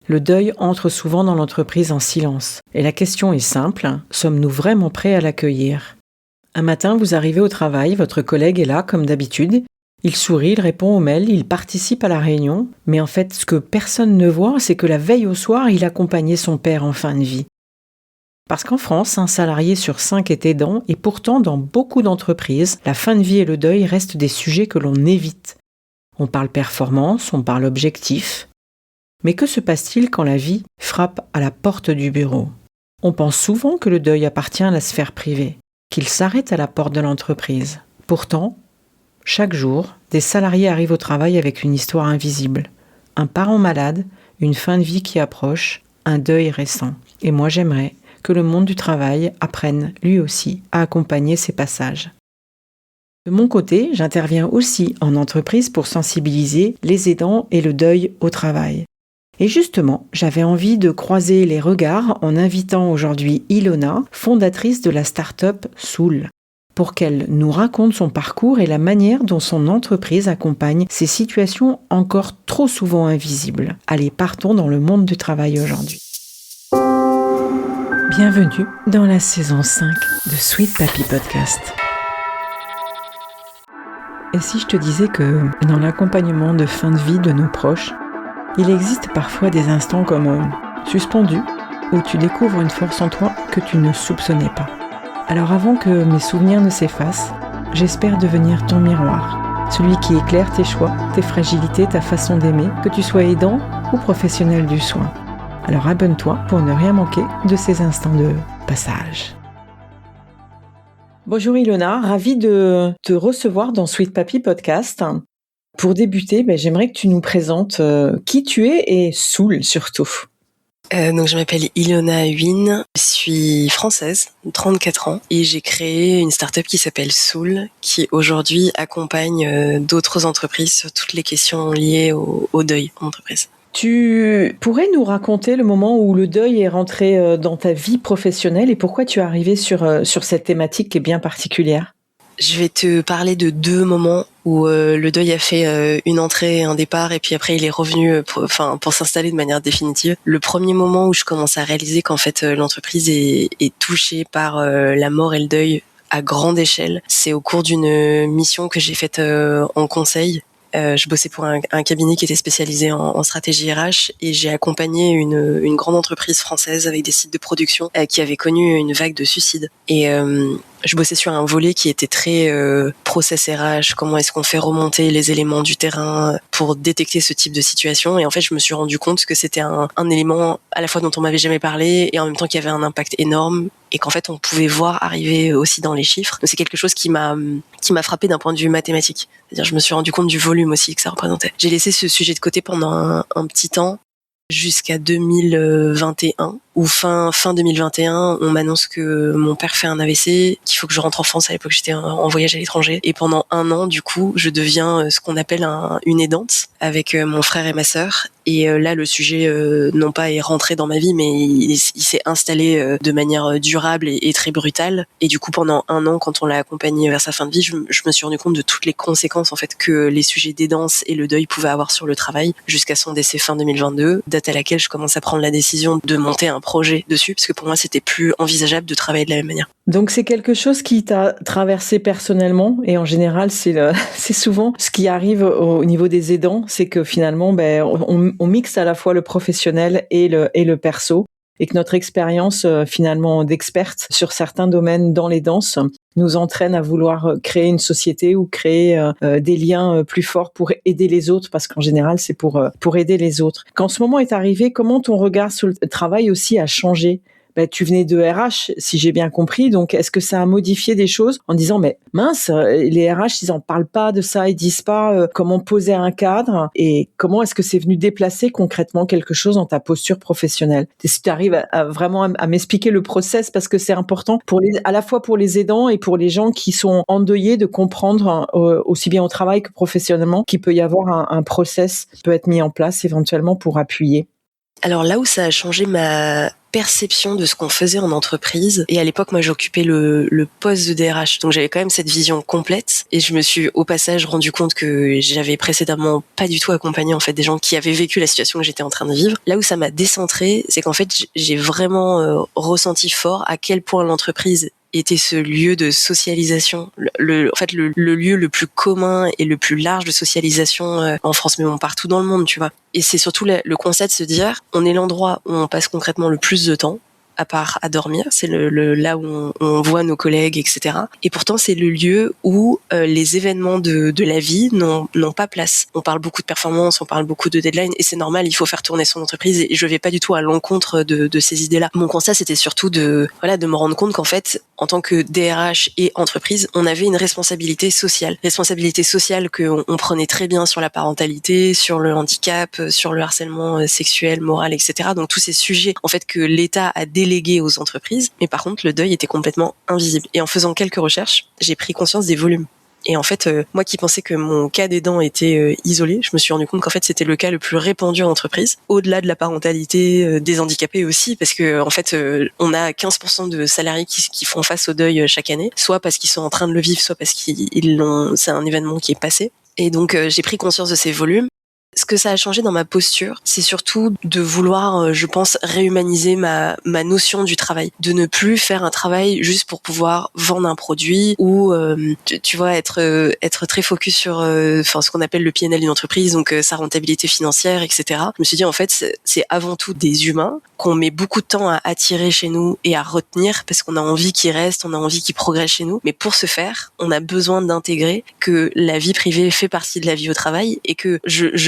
Le deuil entre souvent dans l'entreprise en silence. Et la question est simple, sommes-nous vraiment prêts à l'accueillir ? Un matin, vous arrivez au travail, votre collègue est là comme d'habitude. Il sourit, il répond aux mails, il participe à la réunion. Mais en fait, ce que personne ne voit, c'est que la veille au soir, il accompagnait son père en fin de vie. Parce qu'en France, un salarié sur 5 est aidant et pourtant, dans beaucoup d'entreprises, la fin de vie et le deuil restent des sujets que l'on évite. On parle performance, on parle objectif. Mais que se passe-t-il quand la vie frappe à la porte du bureau ? On pense souvent que le deuil appartient à la sphère privée, qu'il s'arrête à la porte de l'entreprise. Pourtant, chaque jour, des salariés arrivent au travail avec une histoire invisible. Un parent malade, une fin de vie qui approche, un deuil récent. Et moi j'aimerais que le monde du travail apprenne, lui aussi, à accompagner ces passages. De mon côté, j'interviens aussi en entreprise pour sensibiliser les aidants et le deuil au travail. Et justement, j'avais envie de croiser les regards en invitant aujourd'hui Ilona, fondatrice de la start-up Soul, pour qu'elle nous raconte son parcours et la manière dont son entreprise accompagne ces situations encore trop souvent invisibles. Allez, partons dans le monde du travail aujourd'hui. Bienvenue dans la saison 5 de Sweet Papy Podcast. Et si je te disais que dans l'accompagnement de fin de vie de nos proches, il existe parfois des instants comme suspendus, où tu découvres une force en toi que tu ne soupçonnais pas. Alors avant que mes souvenirs ne s'effacent, j'espère devenir ton miroir, celui qui éclaire tes choix, tes fragilités, ta façon d'aimer, que tu sois aidant ou professionnel du soin. Alors abonne-toi pour ne rien manquer de ces instants de passage. Bonjour Ilona, ravie de te recevoir dans Sweet Papy Podcast. Pour débuter, j'aimerais que tu nous présentes qui tu es et Soul surtout. Donc je m'appelle Ilona Huynh, je suis française, 34 ans, et j'ai créé une start-up qui s'appelle Soul, qui aujourd'hui accompagne d'autres entreprises sur toutes les questions liées au deuil en entreprise. Tu pourrais nous raconter le moment où le deuil est rentré dans ta vie professionnelle et pourquoi tu es arrivée sur cette thématique qui est bien particulière ? Je vais te parler de 2 moments où le deuil a fait une entrée et un départ, et puis après il est revenu pour s'installer de manière définitive. Le premier moment où je commence à réaliser qu'en fait l'entreprise est touchée par la mort et le deuil à grande échelle, c'est au cours d'une mission que j'ai faite en conseil. Je bossais pour un cabinet qui était spécialisé en stratégie RH, et j'ai accompagné une grande entreprise française avec des sites de production qui avait connu une vague de suicides. Et je bossais sur un volet qui était très process RH, comment est-ce qu'on fait remonter les éléments du terrain pour détecter ce type de situation. Et en fait, je me suis rendu compte que c'était un élément à la fois dont on m'avait jamais parlé et en même temps qui avait un impact énorme, et qu'en fait on pouvait voir arriver aussi dans les chiffres. Donc c'est quelque chose qui m'a frappé d'un point de vue mathématique. C'est-à-dire je me suis rendu compte du volume aussi que ça représentait. J'ai laissé ce sujet de côté pendant un petit temps, jusqu'à 2021, où fin 2021, on m'annonce que mon père fait un AVC, qu'il faut que je rentre en France. À l'époque, j'étais en voyage à l'étranger. Et pendant 1 an, du coup, je deviens ce qu'on appelle une aidante avec mon frère et ma sœur. Et là, le sujet, non pas est rentré dans ma vie, mais il s'est installé de manière durable et très brutale. Et du coup, pendant 1 an, quand on l'a accompagné vers sa fin de vie, je me suis rendu compte de toutes les conséquences, en fait, que les sujets d'aidance et le deuil pouvaient avoir sur le travail, jusqu'à son décès fin 2022, date à laquelle je commence à prendre la décision de monter un projet dessus, parce que pour moi, c'était plus envisageable de travailler de la même manière. Donc c'est quelque chose qui t'a traversé personnellement, et en général c'est souvent ce qui arrive au niveau des aidants, c'est que finalement on mixe à la fois le professionnel et le perso, et que notre expérience finalement d'experte sur certains domaines dans les danses nous entraîne à vouloir créer une société ou créer des liens plus forts pour aider les autres, parce qu'en général c'est pour aider les autres. Quand ce moment est arrivé, comment ton regard sur le travail aussi a changé ? Tu venais de RH, si j'ai bien compris, donc est-ce que ça a modifié des choses en disant mais mince, les RH ils en parlent pas de ça, ils disent pas comment poser un cadre, et comment est-ce que c'est venu déplacer concrètement quelque chose dans ta posture professionnelle ? Si tu arrives vraiment à m'expliquer le process, parce que c'est important à la fois pour les aidants et pour les gens qui sont endeuillés, de comprendre aussi bien au travail que professionnellement qu'il peut y avoir un process qui peut être mis en place éventuellement pour appuyer. Alors là où ça a changé ma perception de ce qu'on faisait en entreprise. Et à l'époque, moi, j'occupais le poste de DRH. Donc, j'avais quand même cette vision complète. Et je me suis, au passage, rendu compte que j'avais précédemment pas du tout accompagné, en fait, des gens qui avaient vécu la situation que j'étais en train de vivre. Là où ça m'a décentré, c'est qu'en fait, j'ai vraiment ressenti fort à quel point l'entreprise était ce lieu de socialisation, le lieu le plus commun et le plus large de socialisation en France, mais bon, partout dans le monde, tu vois. Et c'est surtout le constat de se dire, on est l'endroit où on passe concrètement le plus de temps, à part à dormir, c'est là où on voit nos collègues, etc. Et pourtant, c'est le lieu où les événements de la vie n'ont pas place. On parle beaucoup de performance, on parle beaucoup de deadline, et c'est normal, il faut faire tourner son entreprise, et je vais pas du tout à l'encontre de ces idées-là. Mon constat, c'était surtout de me rendre compte qu'en fait, en tant que DRH et entreprise, on avait une responsabilité sociale qu'on prenait très bien sur la parentalité, sur le handicap, sur le harcèlement sexuel, moral, etc. Donc tous ces sujets, en fait, que l'État a délégués aux entreprises, mais par contre, le deuil était complètement invisible. Et en faisant quelques recherches, j'ai pris conscience des volumes. Et en fait, moi qui pensais que mon cas d'aidant était isolé, je me suis rendu compte qu'en fait, c'était le cas le plus répandu en entreprise, au-delà de la parentalité, des handicapés aussi, parce que en fait, on a 15% de salariés qui font face au deuil chaque année, soit parce qu'ils sont en train de le vivre, soit parce c'est un événement qui est passé. Et donc, j'ai pris conscience de ces volumes. Ce que ça a changé dans ma posture, c'est surtout de vouloir, je pense, réhumaniser ma notion du travail, de ne plus faire un travail juste pour pouvoir vendre un produit ou tu vois être très focus sur ce qu'on appelle le P&L d'une entreprise, donc sa rentabilité financière, etc. Je me suis dit en fait c'est avant tout des humains qu'on met beaucoup de temps à attirer chez nous et à retenir parce qu'on a envie qu'ils restent, on a envie qu'ils progressent chez nous, mais pour ce faire, on a besoin d'intégrer que la vie privée fait partie de la vie au travail et que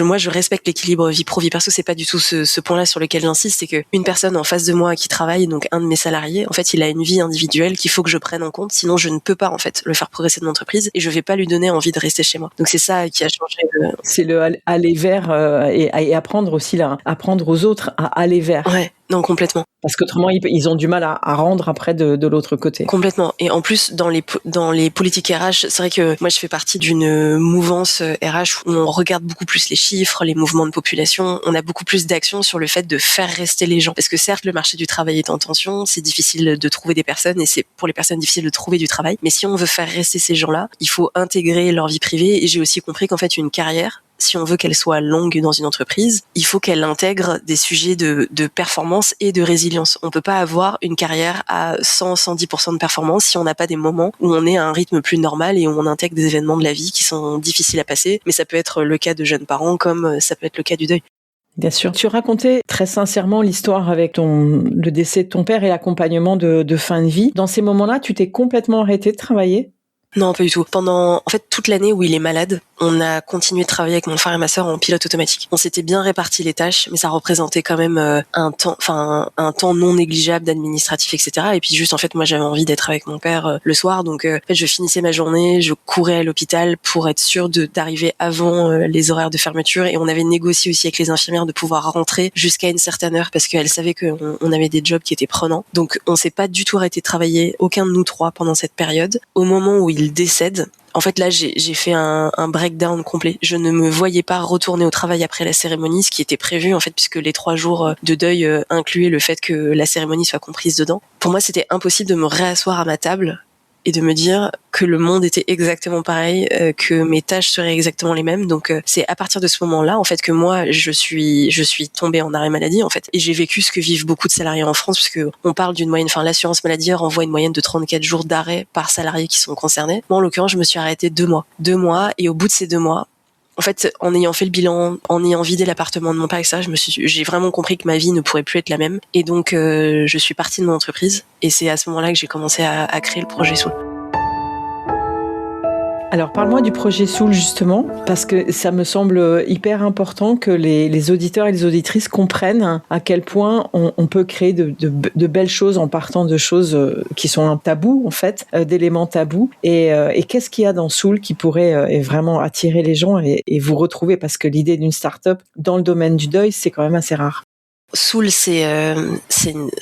moi je respecte l'équilibre vie pro vie perso, c'est pas du tout ce point-là sur lequel j'insiste, c'est que une personne en face de moi qui travaille, donc un de mes salariés, en fait, il a une vie individuelle qu'il faut que je prenne en compte, sinon je ne peux pas en fait le faire progresser de l'entreprise et je vais pas lui donner envie de rester chez moi. Donc c'est ça qui a changé. C'est le aller vers et apprendre aussi apprendre aux autres à aller vers. Ouais. Non, complètement. Parce qu'autrement, ils ont du mal à rendre après de l'autre côté. Complètement. Et en plus, dans les politiques RH, c'est vrai que moi, je fais partie d'une mouvance RH où on regarde beaucoup plus les chiffres, les mouvements de population. On a beaucoup plus d'action sur le fait de faire rester les gens. Parce que certes, le marché du travail est en tension, c'est difficile de trouver des personnes et c'est pour les personnes difficile de trouver du travail. Mais si on veut faire rester ces gens-là, il faut intégrer leur vie privée. Et j'ai aussi compris qu'en fait, une carrière, si on veut qu'elle soit longue dans une entreprise, il faut qu'elle intègre des sujets de performance et de résilience. On peut pas avoir une carrière à 100-110% de performance si on n'a pas des moments où on est à un rythme plus normal et où on intègre des événements de la vie qui sont difficiles à passer. Mais ça peut être le cas de jeunes parents comme ça peut être le cas du deuil. Bien sûr. Tu racontais très sincèrement l'histoire avec le décès de ton père et l'accompagnement de fin de vie. Dans ces moments-là, tu t'es complètement arrêté de travailler ? Non, pas du tout. Pendant, en fait, toute l'année où il est malade, on a continué de travailler avec mon frère et ma sœur en pilote automatique. On s'était bien réparti les tâches, mais ça représentait quand même un temps non négligeable d'administratif, etc. Et puis juste, en fait, moi, j'avais envie d'être avec mon père le soir, donc en fait, je finissais ma journée, je courais à l'hôpital pour être sûre d'arriver avant les horaires de fermeture. Et on avait négocié aussi avec les infirmières de pouvoir rentrer jusqu'à une certaine heure parce qu'elles savaient qu'on avait des jobs qui étaient prenants. Donc, on s'est pas du tout arrêté de travailler, aucun de nous trois, pendant cette période. Au moment où il décède, en fait là j'ai fait un breakdown complet. Je ne me voyais pas retourner au travail après la cérémonie, ce qui était prévu en fait puisque les 3 jours de deuil incluaient le fait que la cérémonie soit comprise dedans. Pour moi c'était impossible de me réasseoir à ma table et de me dire que le monde était exactement pareil, que mes tâches seraient exactement les mêmes. Donc c'est à partir de ce moment-là en fait que moi je suis tombée en arrêt maladie en fait et j'ai vécu ce que vivent beaucoup de salariés en France puisque on parle d'une moyenne, l'assurance maladie renvoie une moyenne de 34 jours d'arrêt par salarié qui sont concernés. Moi en l'occurrence je me suis arrêtée 2 mois et au bout de ces 2 mois, en fait, en ayant fait le bilan, en ayant vidé l'appartement de mon père, etc., j'ai vraiment compris que ma vie ne pourrait plus être la même. Et donc, je suis partie de mon entreprise. Et c'est à ce moment-là que j'ai commencé à créer le projet Soul. Alors, parle-moi du projet Soul, justement, parce que ça me semble hyper important que les auditeurs et les auditrices comprennent à quel point on peut créer de belles choses en partant de choses qui sont un tabou, en fait, d'éléments tabous. Et qu'est-ce qu'il y a dans Soul qui pourrait vraiment attirer les gens et vous retrouver? Parce que l'idée d'une start-up dans le domaine du deuil, c'est quand même assez rare. Soul,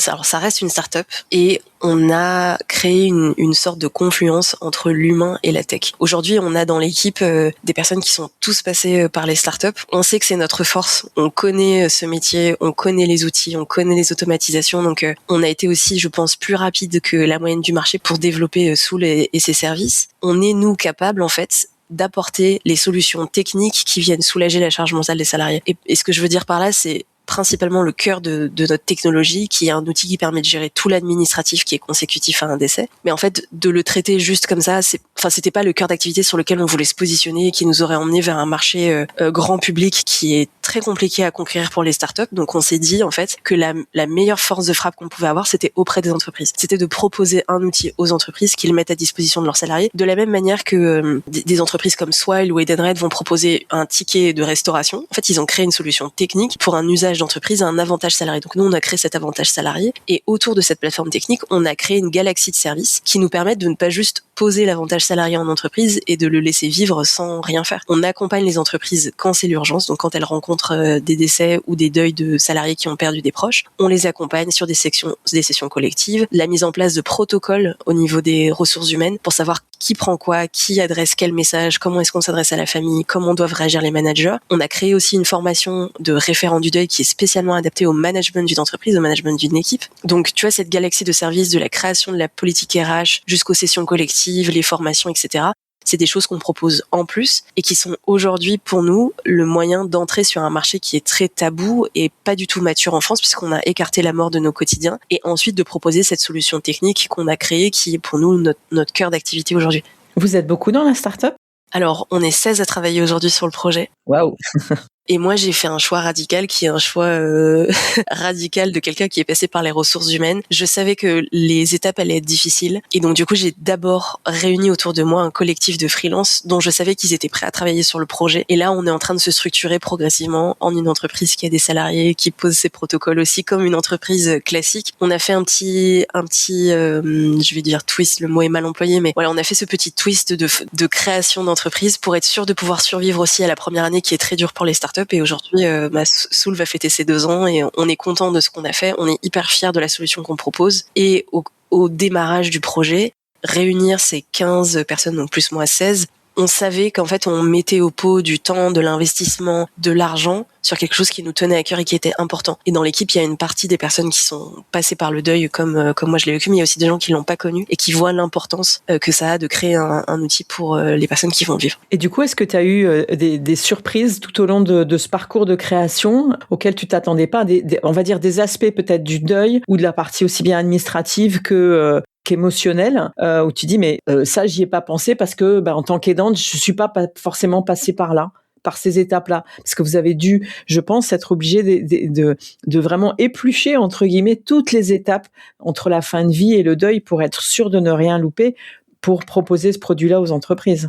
alors ça reste une start-up et on a créé une sorte de confluence entre l'humain et la tech. Aujourd'hui, on a dans l'équipe des personnes qui sont tous passées par les startups. On sait que c'est notre force. On connaît ce métier, on connaît les outils, on connaît les automatisations. Donc, on a été aussi, je pense, plus rapide que la moyenne du marché pour développer Soul et ses services. On est, nous, capables, en fait, d'apporter les solutions techniques qui viennent soulager la charge mentale des salariés. Et ce que je veux dire par là, c'est principalement le cœur de notre technologie, qui est un outil qui permet de gérer tout l'administratif qui est consécutif à un décès. Mais en fait, de le traiter juste comme ça, c'était pas le cœur d'activité sur lequel on voulait se positionner, qui nous aurait emmené vers un marché grand public qui est très compliqué à conquérir pour les startups. Donc on s'est dit en fait que la meilleure force de frappe qu'on pouvait avoir, c'était auprès des entreprises. C'était de proposer un outil aux entreprises qu'ils mettent à disposition de leurs salariés, de la même manière que des entreprises comme Swile ou Edenred vont proposer un ticket de restauration. En fait, ils ont créé une solution technique pour un usage d'entreprise à un avantage salarié. Donc nous, on a créé cet avantage salarié et autour de cette plateforme technique, on a créé une galaxie de services qui nous permettent de ne pas juste poser l'avantage salarié en entreprise et de le laisser vivre sans rien faire. On accompagne les entreprises quand c'est l'urgence, donc quand elles rencontrent des décès ou des deuils de salariés qui ont perdu des proches, on les accompagne sur des sessions collectives, la mise en place de protocoles au niveau des ressources humaines pour savoir qui prend quoi, qui adresse quel message, comment est-ce qu'on s'adresse à la famille, comment doivent réagir les managers. On a créé aussi une formation de référent du deuil qui est spécialement adaptée au management d'une entreprise, au management d'une équipe. Donc, tu vois, cette galaxie de services, de la création de la politique RH jusqu'aux sessions collectives, les formations, etc. C'est des choses qu'on propose en plus et qui sont aujourd'hui pour nous le moyen d'entrer sur un marché qui est très tabou et pas du tout mature en France puisqu'on a écarté la mort de nos quotidiens et ensuite de proposer cette solution technique qu'on a créée qui est pour nous notre cœur d'activité aujourd'hui. Vous êtes beaucoup dans la start-up ? Alors, on est 16 à travailler aujourd'hui sur le projet. Waouh. Et moi, j'ai fait un choix radical qui est un choix radical de quelqu'un qui est passé par les ressources humaines. Je savais que les étapes allaient être difficiles. Et donc, du coup, j'ai d'abord réuni autour de moi un collectif de freelance dont je savais qu'ils étaient prêts à travailler sur le projet. Et là, on est en train de se structurer progressivement en une entreprise qui a des salariés, qui pose ses protocoles aussi comme une entreprise classique. On a fait un petit, je vais dire twist, le mot est mal employé, mais voilà, on a fait ce petit twist de création d'entreprise pour être sûr de pouvoir survivre aussi à la première année qui est très dure pour les startups. Et aujourd'hui, Soul va fêter ses 2 ans et on est content de ce qu'on a fait. On est hyper fiers de la solution qu'on propose. Et au démarrage du projet, réunir ces 15 personnes, donc plus moi 16, on savait qu'en fait, on mettait au pot du temps, de l'investissement, de l'argent sur quelque chose qui nous tenait à cœur et qui était important. Et dans l'équipe, il y a une partie des personnes qui sont passées par le deuil comme moi je l'ai vécu, mais il y a aussi des gens qui l'ont pas connu et qui voient l'importance que ça a de créer un outil pour les personnes qui vont vivre. Et du coup, est-ce que tu as eu des surprises tout au long de ce parcours de création auxquelles tu t'attendais pas, on va dire des aspects peut-être du deuil ou de la partie aussi bien administrative qu'émotionnelle, où tu dis mais ça j'y ai pas pensé parce que en tant qu'aidante je suis pas forcément passée par ces étapes-là, parce que vous avez dû, je pense, être obligé de vraiment éplucher entre guillemets toutes les étapes entre la fin de vie et le deuil pour être sûr de ne rien louper pour proposer ce produit-là aux entreprises.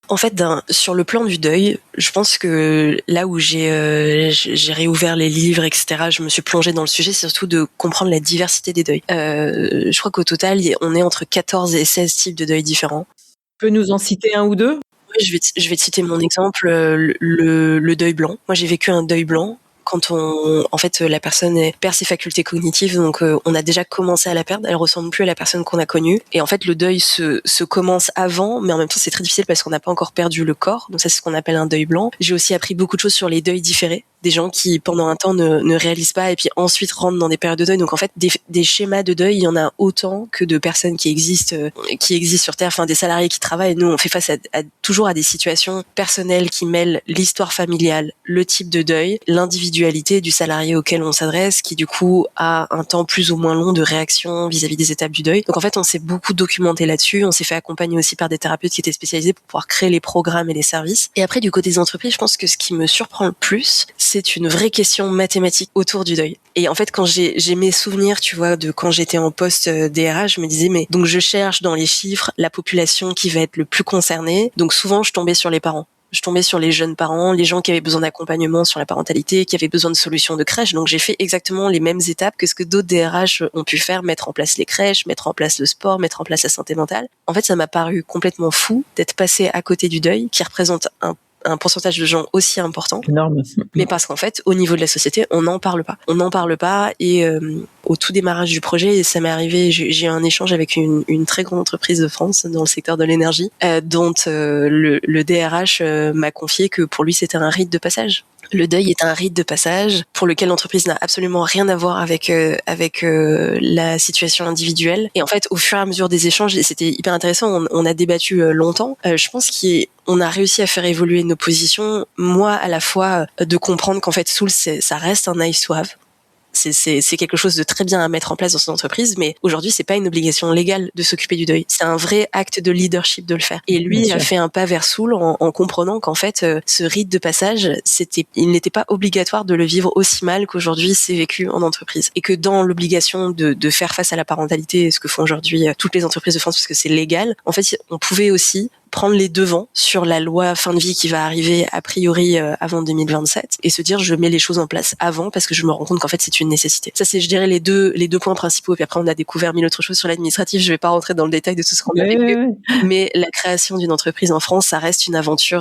En fait, sur le plan du deuil, je pense que là où j'ai réouvert les livres, etc., je me suis plongée dans le sujet, c'est surtout de comprendre la diversité des deuils. Je crois qu'au total, on est entre 14 et 16 types de deuils différents. Tu peux nous en citer un ou deux ? Oui, je vais te citer mon exemple, le deuil blanc. Moi, j'ai vécu un deuil blanc. Quand en fait, la personne perd ses facultés cognitives, donc on a déjà commencé à la perdre. Elle ressemble plus à la personne qu'on a connue. Et en fait, le deuil se commence avant, mais en même temps, c'est très difficile parce qu'on n'a pas encore perdu le corps. Donc ça, c'est ce qu'on appelle un deuil blanc. J'ai aussi appris beaucoup de choses sur les deuils différés. Des gens qui, pendant un temps, ne réalisent pas et puis ensuite rentrent dans des périodes de deuil. Donc en fait, des schémas de deuil, il y en a autant que de personnes qui existent sur Terre. Enfin, des salariés qui travaillent. Nous, on fait face toujours à des situations personnelles qui mêlent l'histoire familiale, le type de deuil, l'individualité du salarié auquel on s'adresse, qui du coup a un temps plus ou moins long de réaction vis-à-vis des étapes du deuil. Donc en fait, on s'est beaucoup documenté là-dessus. On s'est fait accompagner aussi par des thérapeutes qui étaient spécialisés pour pouvoir créer les programmes et les services. Et après, du côté des entreprises, je pense que ce qui me surprend le plus, c'est une vraie question mathématique autour du deuil. Et en fait, quand j'ai mes souvenirs, tu vois, de quand j'étais en poste DRH, je me disais, mais donc je cherche dans les chiffres la population qui va être le plus concernée. Donc souvent, je tombais sur les parents. Je tombais sur les jeunes parents, les gens qui avaient besoin d'accompagnement sur la parentalité, qui avaient besoin de solutions de crèche. Donc j'ai fait exactement les mêmes étapes que ce que d'autres DRH ont pu faire, mettre en place les crèches, mettre en place le sport, mettre en place la santé mentale. En fait, ça m'a paru complètement fou d'être passé à côté du deuil, qui représente un un pourcentage de gens aussi important. Énorme. Mais parce qu'en fait, au niveau de la société, on n'en parle pas. On n'en parle pas et au tout démarrage du projet, ça m'est arrivé, j'ai eu un échange avec une très grande entreprise de France dans le secteur de l'énergie, dont le DRH m'a confié que pour lui, c'était un rite de passage. Le deuil est un rite de passage pour lequel l'entreprise n'a absolument rien à voir avec la situation individuelle. Et en fait, au fur et à mesure des échanges, et c'était hyper intéressant, on a débattu longtemps. Je pense qu'on a réussi à faire évoluer nos positions. Moi, à la fois, de comprendre qu'en fait, Soul, ça reste un nice to have. C'est quelque chose de très bien à mettre en place dans son entreprise, mais aujourd'hui, c'est pas une obligation légale de s'occuper du deuil. C'est un vrai acte de leadership de le faire. Et lui a fait un pas vers Soul en comprenant qu'en fait, ce rite de passage, il n'était pas obligatoire de le vivre aussi mal qu'aujourd'hui c'est vécu en entreprise. Et que dans l'obligation de faire face à la parentalité, ce que font aujourd'hui toutes les entreprises de France, parce que c'est légal, en fait, on pouvait aussi prendre les devants sur la loi fin de vie qui va arriver a priori avant 2027 et se dire je mets les choses en place avant parce que je me rends compte qu'en fait c'est une nécessité. Ça c'est je dirais les deux points principaux, et puis après on a découvert mille autres choses sur l'administratif, je vais pas rentrer dans le détail de tout ce qu'on a vécu. Mais la création d'une entreprise en France, ça reste une aventure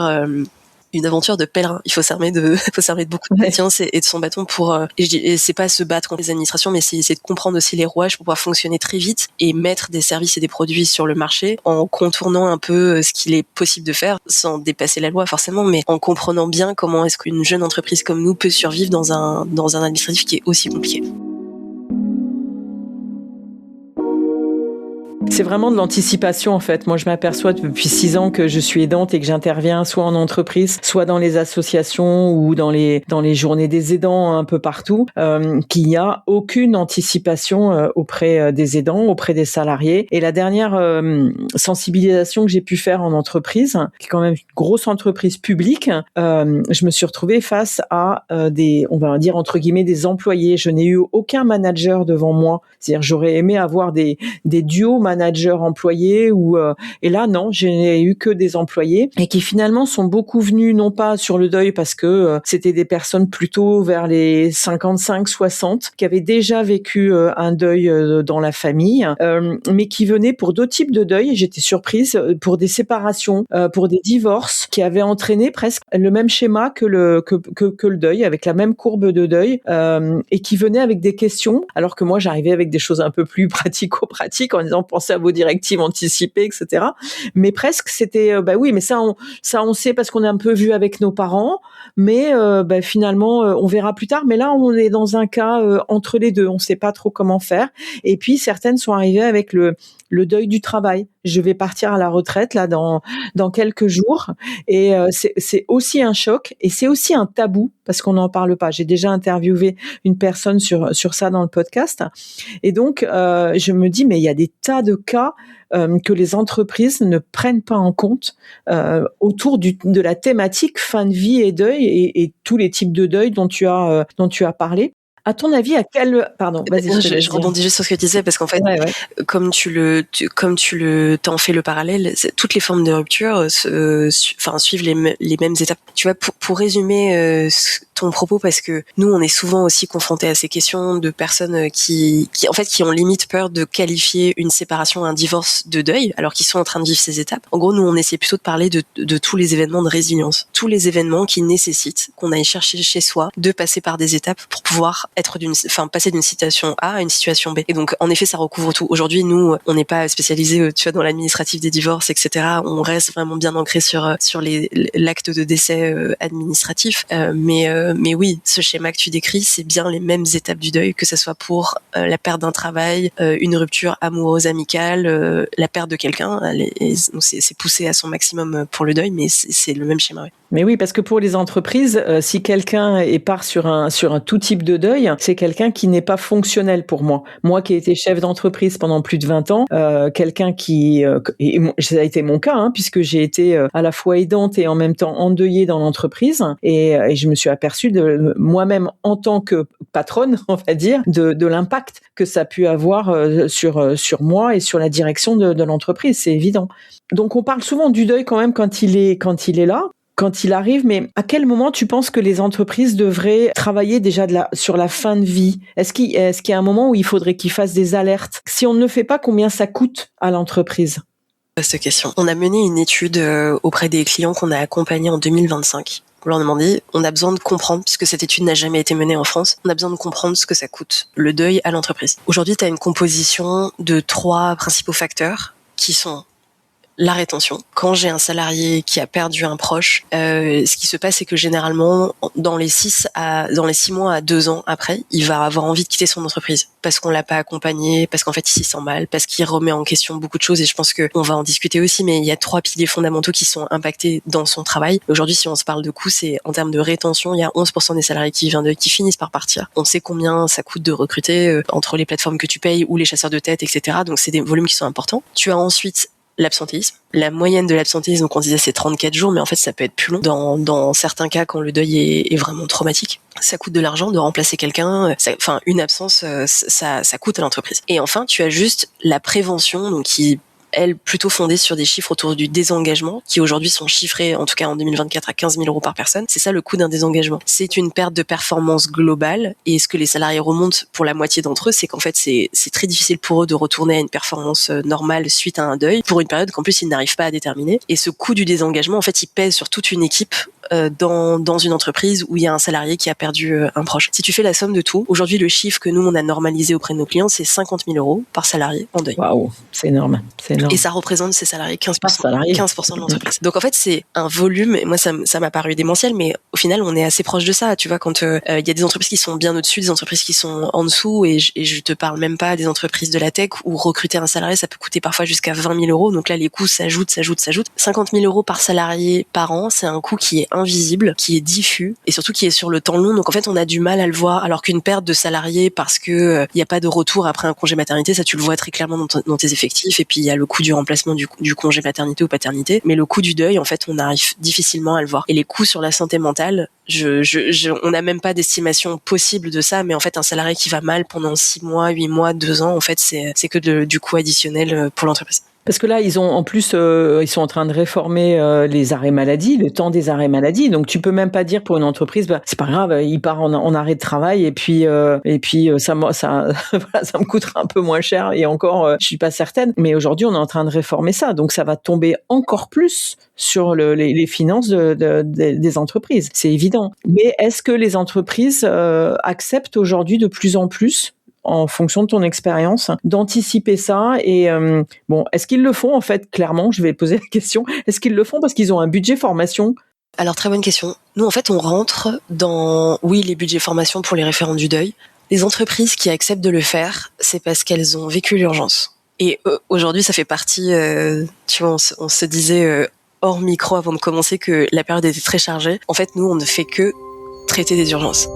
de pèlerin. Il faut s'armer de beaucoup de patience et de son bâton pour, et c'est pas se battre contre les administrations, mais c'est de comprendre aussi les rouages pour pouvoir fonctionner très vite et mettre des services et des produits sur le marché en contournant un peu ce qu'il est possible de faire sans dépasser la loi forcément, mais en comprenant bien comment est-ce qu'une jeune entreprise comme nous peut survivre dans un administratif qui est aussi compliqué. C'est vraiment de l'anticipation en fait. Moi, je m'aperçois depuis 6 ans que je suis aidante et que j'interviens soit en entreprise, soit dans les associations ou dans les journées des aidants un peu partout, qu'il n'y a aucune anticipation auprès des aidants, auprès des salariés. Et la dernière sensibilisation que j'ai pu faire en entreprise, qui est quand même une grosse entreprise publique, je me suis retrouvée face à on va dire entre guillemets des employés. Je n'ai eu aucun manager devant moi. C'est-à-dire, j'aurais aimé avoir des duos managers employés et là non, je n'ai eu que des employés et qui finalement sont beaucoup venus non pas sur le deuil parce que c'était des personnes plutôt vers les 55-60 qui avaient déjà vécu un deuil dans la famille, mais qui venaient pour d'autres types de deuil. J'étais surprise pour des séparations, pour des divorces qui avaient entraîné presque le même schéma que le deuil, avec la même courbe de deuil, et qui venaient avec des questions, alors que moi j'arrivais avec des choses un peu plus pratico-pratiques en disant pensez à vos directives anticipées, etc. Mais presque c'était oui, mais ça on sait parce qu'on est un peu vu avec nos parents, mais finalement on verra plus tard. Mais là on est dans un cas entre les deux, on sait pas trop comment faire. Et puis certaines sont arrivées avec le deuil du travail. Je vais partir à la retraite là dans quelques jours, et c'est aussi un choc et c'est aussi un tabou parce qu'on n'en parle pas. J'ai déjà interviewé une personne sur ça dans le podcast, et donc je me dis mais il y a des tas de cas que les entreprises ne prennent pas en compte autour de la thématique fin de vie et deuil et tous les types de deuil dont tu as parlé. À ton avis, pardon, vas-y, je rebondis juste sur ce que tu disais parce qu'en fait, comme tu t'en fais le parallèle, toutes les formes de rupture suivent les mêmes étapes. Tu vois, pour résumer ton propos, parce que nous, on est souvent aussi confrontés à ces questions de personnes qui ont limite peur de qualifier une séparation, un divorce de deuil, alors qu'ils sont en train de vivre ces étapes. En gros, nous, on essaie plutôt de parler de tous les événements de résilience, tous les événements qui nécessitent qu'on aille chercher chez soi, de passer par des étapes pour pouvoir passer d'une situation A à une situation B. Et donc, en effet, ça recouvre tout. Aujourd'hui, nous, on n'est pas spécialisé, tu vois, dans l'administratif des divorces, etc. On reste vraiment bien ancré sur l'acte de décès administratif. Mais oui, ce schéma que tu décris, c'est bien les mêmes étapes du deuil, que ce soit pour la perte d'un travail, une rupture amoureuse, amicale, la perte de quelqu'un. C'est poussé à son maximum pour le deuil, mais c'est le même schéma. Oui. Mais oui, parce que pour les entreprises, si quelqu'un part sur un tout type de deuil, c'est quelqu'un qui n'est pas fonctionnel pour moi. Moi qui ai été chef d'entreprise pendant plus de 20 ans, quelqu'un qui... et ça a été mon cas, puisque j'ai été à la fois aidante et en même temps endeuillée dans l'entreprise. Et je me suis aperçue moi-même en tant que patronne, on va dire, de l'impact que ça a pu avoir sur moi et sur la direction de l'entreprise. C'est évident. Donc on parle souvent du deuil quand même quand il est là, quand il arrive, mais à quel moment tu penses que les entreprises devraient travailler déjà sur la fin de vie ? Est-ce qu'il y a un moment où il faudrait qu'ils fassent des alertes ? Si on ne le fait pas, combien ça coûte à l'entreprise ? Cette question. On a mené une étude auprès des clients qu'on a accompagnés en 2025. On leur demandait, on a besoin de comprendre, puisque cette étude n'a jamais été menée en France, on a besoin de comprendre ce que ça coûte, le deuil à l'entreprise. Aujourd'hui, tu as une composition de 3 principaux facteurs qui sont la rétention. Quand j'ai un salarié qui a perdu un proche, ce qui se passe, c'est que généralement, dans les 6 mois à 2 ans après, il va avoir envie de quitter son entreprise parce qu'on l'a pas accompagné, parce qu'en fait, il s'y sent mal, parce qu'il remet en question beaucoup de choses. Et je pense que on va en discuter aussi, mais il y a 3 piliers fondamentaux qui sont impactés dans son travail. Aujourd'hui, si on se parle de coûts, c'est en termes de rétention, il y a 11% des salariés qui finissent par partir. On sait combien ça coûte de recruter entre les plateformes que tu payes ou les chasseurs de tête, etc. Donc, c'est des volumes qui sont importants. Tu as ensuite l'absentéisme. La moyenne de l'absentéisme, donc on disait c'est 34 jours, mais en fait ça peut être plus long. Dans certains cas, quand le deuil est vraiment traumatique, ça coûte de l'argent de remplacer quelqu'un. Une absence, ça coûte à l'entreprise. Et enfin, tu as juste la prévention, donc qui elle, plutôt fondée sur des chiffres autour du désengagement, qui aujourd'hui sont chiffrés, en tout cas en 2024, à 15 000 € par personne. C'est ça le coût d'un désengagement. C'est une perte de performance globale, et ce que les salariés remontent pour la moitié d'entre eux, c'est qu'en fait, c'est très difficile pour eux de retourner à une performance normale suite à un deuil, pour une période qu'en plus ils n'arrivent pas à déterminer. Et ce coût du désengagement, en fait, il pèse sur toute une équipe dans une entreprise où il y a un salarié qui a perdu un proche. Si tu fais la somme de tout, aujourd'hui, le chiffre que nous, on a normalisé auprès de nos clients, c'est 50 000 € par salarié en deuil. Waouh, c'est énorme. Et ça représente ces salariés 15% de l'entreprise. Donc en fait, c'est un volume, et moi ça m'a paru démentiel, mais au final, on est assez proche de ça. Tu vois, quand il y a des entreprises qui sont bien au-dessus, des entreprises qui sont en dessous, et je te parle même pas des entreprises de la tech où recruter un salarié, ça peut coûter parfois jusqu'à 20 000 €. Donc là, les coûts s'ajoutent. 50 000 € par salarié par an, c'est un coût qui est invisible, qui est diffus, et surtout qui est sur le temps long. Donc en fait, on a du mal à le voir, alors qu'une perte de salarié parce que il y a pas de retour après un congé maternité, ça tu le vois très clairement dans tes effectifs. Et puis il y a le coût du remplacement du congé maternité ou paternité, mais le coût du deuil, en fait, on arrive difficilement à le voir. Et les coûts sur la santé mentale, on n'a même pas d'estimation possible de ça, mais en fait, un salarié qui va mal pendant 6 mois, 8 mois, 2 ans, en fait, c'est que du coût additionnel pour l'entreprise. Parce que là, ils ont en plus, ils sont en train de réformer les arrêts maladie, le temps des arrêts maladie. Donc, tu peux même pas dire pour une entreprise, c'est pas grave, il part en arrêt de travail et puis ça voilà, ça me coûtera un peu moins cher. Et encore, je suis pas certaine. Mais aujourd'hui, on est en train de réformer ça, donc ça va tomber encore plus sur les finances des entreprises. C'est évident. Mais est-ce que les entreprises acceptent aujourd'hui de plus en plus, en fonction de ton expérience, d'anticiper ça? Et est-ce qu'ils le font en fait? Clairement, je vais poser la question. Est-ce qu'ils le font parce qu'ils ont un budget formation? Alors, très bonne question. Nous, en fait, on rentre dans, oui, les budgets formation pour les référents du deuil. Les entreprises qui acceptent de le faire, c'est parce qu'elles ont vécu l'urgence. Et aujourd'hui, ça fait partie, tu vois, on se disait hors micro avant de commencer que la période était très chargée. En fait, nous, on ne fait que traiter des urgences.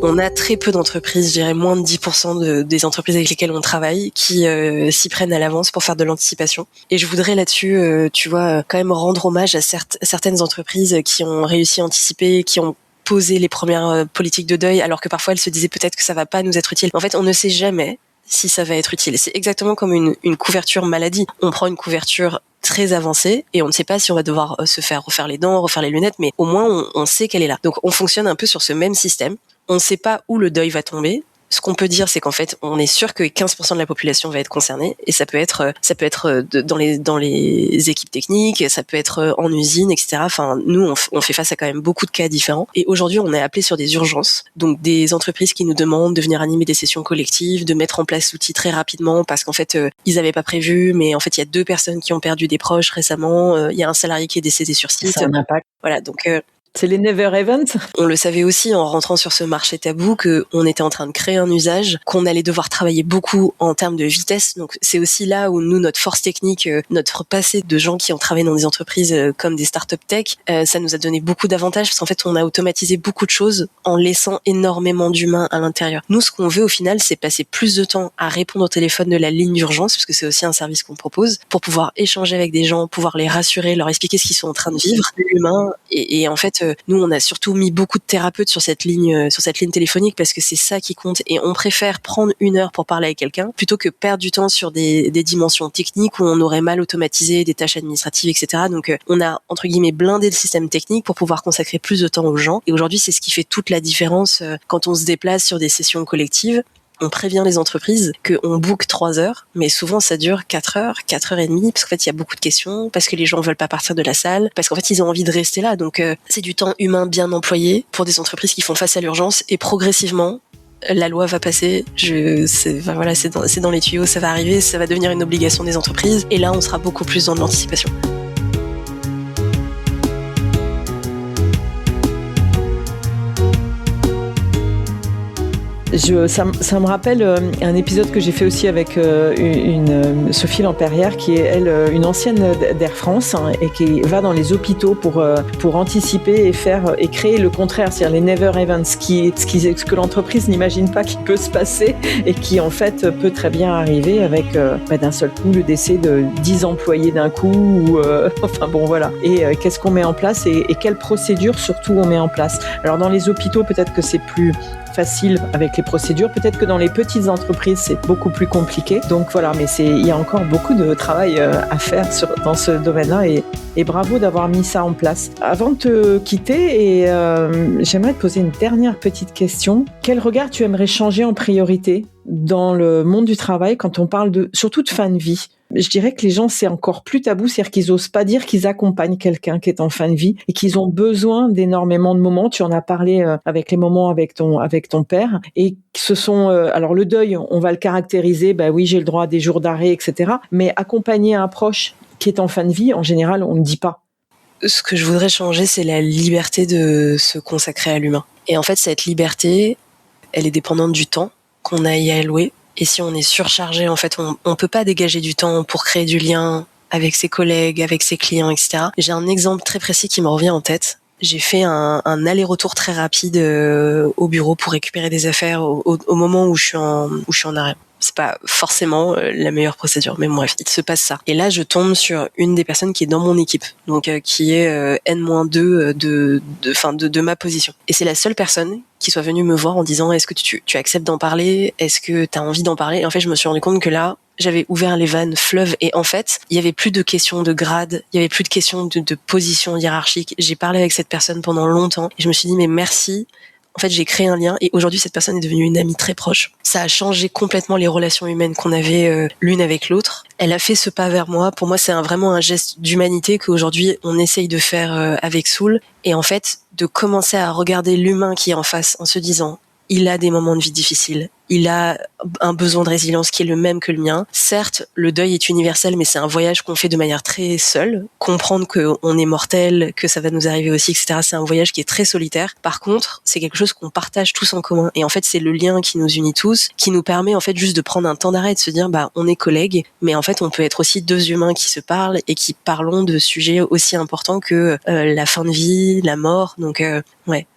On a très peu d'entreprises, je dirais moins de 10% des entreprises avec lesquelles on travaille qui s'y prennent à l'avance pour faire de l'anticipation. Et je voudrais là-dessus, tu vois, quand même rendre hommage à certaines entreprises qui ont réussi à anticiper, qui ont posé les premières politiques de deuil, alors que parfois elles se disaient peut-être que ça va pas nous être utile. En fait, on ne sait jamais si ça va être utile. C'est exactement comme une couverture maladie. On prend une couverture très avancée et on ne sait pas si on va devoir se faire refaire les dents, refaire les lunettes, mais au moins on sait qu'elle est là. Donc on fonctionne un peu sur ce même système. On ne sait pas où le deuil va tomber. Ce qu'on peut dire, c'est qu'en fait, on est sûr que 15% de la population va être concernée, et ça peut être dans les équipes techniques, ça peut être en usine, etc. Enfin, nous, on fait face à quand même beaucoup de cas différents. Et aujourd'hui, on est appelé sur des urgences, donc des entreprises qui nous demandent de venir animer des sessions collectives, de mettre en place l'outil très rapidement parce qu'en fait, ils avaient pas prévu, mais en fait, il y a 2 personnes qui ont perdu des proches récemment. Il y a un salarié qui est décédé sur site. C'est un impact. Voilà, donc. C'est les never events. On le savait aussi en rentrant sur ce marché tabou qu'on était en train de créer un usage, qu'on allait devoir travailler beaucoup en termes de vitesse. Donc c'est aussi là où nous, notre force technique, notre passé de gens qui ont travaillé dans des entreprises comme des startups tech, ça nous a donné beaucoup d'avantages parce qu'en fait on a automatisé beaucoup de choses en laissant énormément d'humains à l'intérieur. Nous, ce qu'on veut au final, c'est passer plus de temps à répondre au téléphone de la ligne d'urgence, parce que c'est aussi un service qu'on propose, pour pouvoir échanger avec des gens, pouvoir les rassurer, leur expliquer ce qu'ils sont en train de vivre, l'humain. Et en fait, nous, on a surtout mis beaucoup de thérapeutes sur cette ligne téléphonique parce que c'est ça qui compte. Et on préfère prendre 1 heure pour parler avec quelqu'un plutôt que perdre du temps sur des dimensions techniques où on aurait mal automatisé des tâches administratives, etc. Donc, on a, entre guillemets, blindé le système technique pour pouvoir consacrer plus de temps aux gens. Et aujourd'hui, c'est ce qui fait toute la différence quand on se déplace sur des sessions collectives. on prévient les entreprises qu'on book 3 heures, mais souvent ça dure 4 heures, 4 heures et demie, parce qu'en fait il y a beaucoup de questions, parce que les gens veulent pas partir de la salle, parce qu'en fait ils ont envie de rester là. Donc c'est du temps humain bien employé pour des entreprises qui font face à l'urgence, et progressivement la loi va passer. C'est dans les tuyaux, ça va arriver, ça va devenir une obligation des entreprises, et là on sera beaucoup plus dans de l'anticipation. Ça me rappelle un épisode que j'ai fait aussi avec Sophie Lampérière, qui est elle une ancienne d'Air France, et qui va dans les hôpitaux pour anticiper et créer le contraire, c'est-à-dire les never events, ce que l'entreprise n'imagine pas qui peut se passer et qui en fait peut très bien arriver avec d'un seul coup le décès de 10 employés d'un coup, enfin bon voilà. Et qu'est-ce qu'on met en place et quelles procédures surtout on met en place. Alors dans les hôpitaux peut-être que c'est plus facile avec les procédures. Peut-être que dans les petites entreprises, c'est beaucoup plus compliqué. Donc voilà, mais il y a encore beaucoup de travail à faire dans ce domaine-là, et bravo d'avoir mis ça en place. Avant de te quitter, j'aimerais te poser une dernière petite question. Quel regard tu aimerais changer en priorité dans le monde du travail quand on parle surtout de fin de vie? Je dirais que les gens, c'est encore plus tabou, c'est-à-dire qu'ils osent pas dire qu'ils accompagnent quelqu'un qui est en fin de vie et qu'ils ont besoin d'énormément de moments. Tu en as parlé avec les moments avec ton père, et ce sont alors le deuil, on va le caractériser, oui, j'ai le droit à des jours d'arrêt, etc. Mais accompagner un proche qui est en fin de vie, en général, on ne dit pas. Ce que je voudrais changer, c'est la liberté de se consacrer à l'humain. Et en fait, cette liberté, elle est dépendante du temps qu'on a y alloué. Et si on est surchargé, en fait, on peut pas dégager du temps pour créer du lien avec ses collègues, avec ses clients, etc. J'ai un exemple très précis qui me revient en tête. J'ai fait un aller-retour très rapide au bureau pour récupérer des affaires au moment où je suis en arrêt. C'est pas forcément la meilleure procédure, mais bref, il se passe ça. Et là, je tombe sur une des personnes qui est dans mon équipe, donc qui est N-2 de ma position. Et c'est la seule personne qui soit venue me voir en disant: est-ce que tu acceptes d'en parler? Est-ce que tu as envie d'en parler? Et en fait, je me suis rendu compte que là, j'avais ouvert les vannes fleuves, et en fait, il y avait plus de questions de grade, il y avait plus de questions de position hiérarchique. J'ai parlé avec cette personne pendant longtemps et je me suis dit: mais merci. En fait, j'ai créé un lien, et aujourd'hui, cette personne est devenue une amie très proche. Ça a changé complètement les relations humaines qu'on avait l'une avec l'autre. Elle a fait ce pas vers moi. Pour moi, c'est vraiment un geste d'humanité qu'aujourd'hui, on essaye de faire avec Soul. Et en fait, de commencer à regarder l'humain qui est en face en se disant: il a des moments de vie difficiles. Il a un besoin de résilience qui est le même que le mien. Certes, le deuil est universel, mais c'est un voyage qu'on fait de manière très seule. Comprendre qu'on est mortel, que ça va nous arriver aussi, etc. C'est un voyage qui est très solitaire. Par contre, c'est quelque chose qu'on partage tous en commun. Et en fait, c'est le lien qui nous unit tous, qui nous permet en fait juste de prendre un temps d'arrêt et de se dire: on est collègues, mais en fait, on peut être aussi deux humains qui se parlent et qui parlons de sujets aussi importants que la fin de vie, la mort. Donc,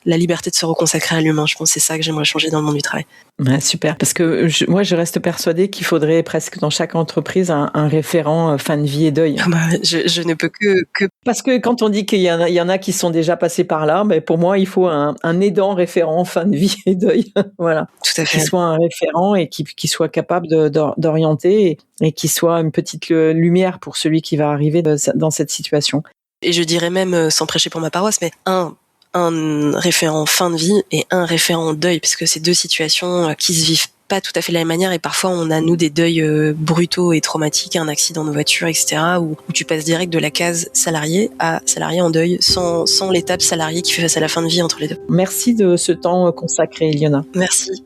la liberté de se reconsacrer à l'humain, je pense que c'est ça que j'aimerais changer dans le monde du travail. Ouais, super, parce que moi je reste persuadée qu'il faudrait presque dans chaque entreprise un référent fin de vie et deuil. Je ne peux que... Parce que quand on dit qu'il y en a qui sont déjà passés par là, pour moi il faut un aidant référent fin de vie et deuil. Voilà. Tout à fait. Qui soit un référent et qui soit capable d'orienter et qui soit une petite lumière pour celui qui va arriver dans cette situation. Et je dirais même, sans prêcher pour ma paroisse, mais un référent fin de vie et un référent deuil, parce que c'est deux situations qui se vivent pas tout à fait de la même manière, et parfois on a, nous, des deuils brutaux et traumatiques, un accident de voiture, etc., où tu passes direct de la case salarié à salarié en deuil, sans l'étape salarié qui fait face à la fin de vie entre les deux. Merci de ce temps consacré, Iliona. Merci.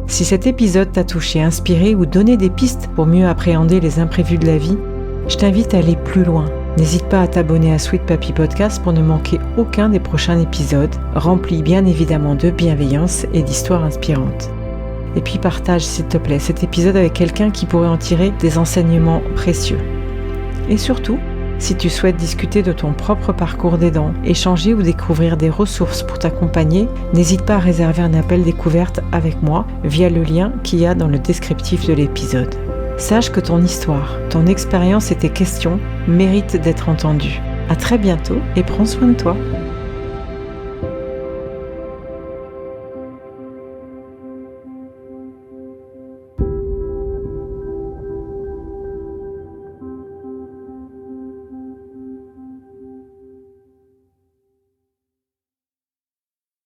Si cet épisode t'a touché, inspiré ou donné des pistes pour mieux appréhender les imprévus de la vie, je t'invite à aller plus loin. N'hésite pas à t'abonner à Sweet Papy Podcast pour ne manquer aucun des prochains épisodes, remplis bien évidemment de bienveillance et d'histoires inspirantes. Et puis partage s'il te plaît cet épisode avec quelqu'un qui pourrait en tirer des enseignements précieux. Et surtout, si tu souhaites discuter de ton propre parcours d'aidant, échanger ou découvrir des ressources pour t'accompagner, n'hésite pas à réserver un appel découverte avec moi via le lien qu'il y a dans le descriptif de l'épisode. Sache que ton histoire, ton expérience et tes questions méritent d'être entendues. À très bientôt et prends soin de toi.